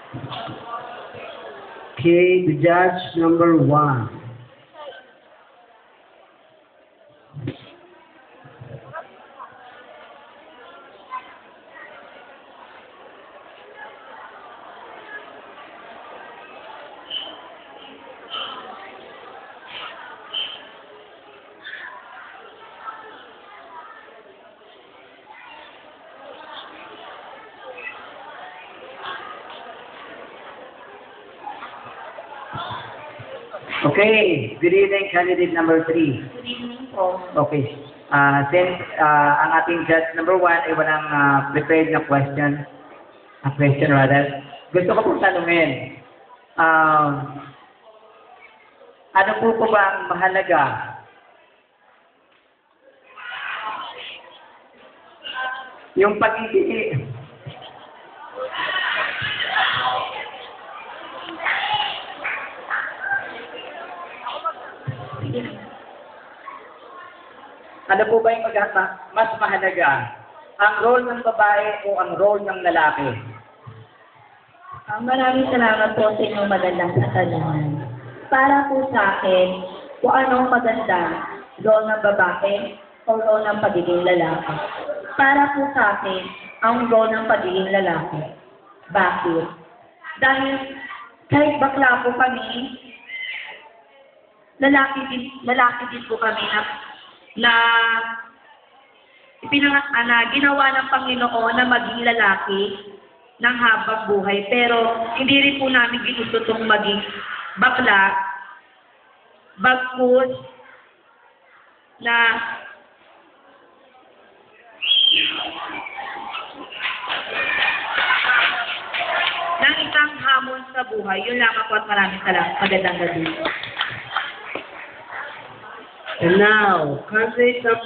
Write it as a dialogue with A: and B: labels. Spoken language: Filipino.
A: Okay, the judge number 1. Okay, good evening, candidate number 3.
B: Good evening po.
A: Okay. Since ang ating judge number 1 ay walang prepared na question, gusto ko pong tanungin, ano po ba ang mahalaga? Yung pag-ibig. Ano po ba yung mas mahalaga? Ang role ng babae o ang role ng lalaki?
B: Maraming salamat po sa inyong magandang katanungan. Para po sa akin, kung anong maganda, role ng babae o role ng pagiging lalaki. Para po sa akin, ang role ng pagiging lalaki. Bakit? Dahil kahit bakla po kami, lalaki din po kami na ginawa ng Panginoon na maging lalaki ng habang buhay. Pero hindi rin po namin ginusto itong maging bakla, bagkus na ng isang hamon sa buhay. Yun lamang po at maraming salamat. Magandang gabi.
A: And now, candidate number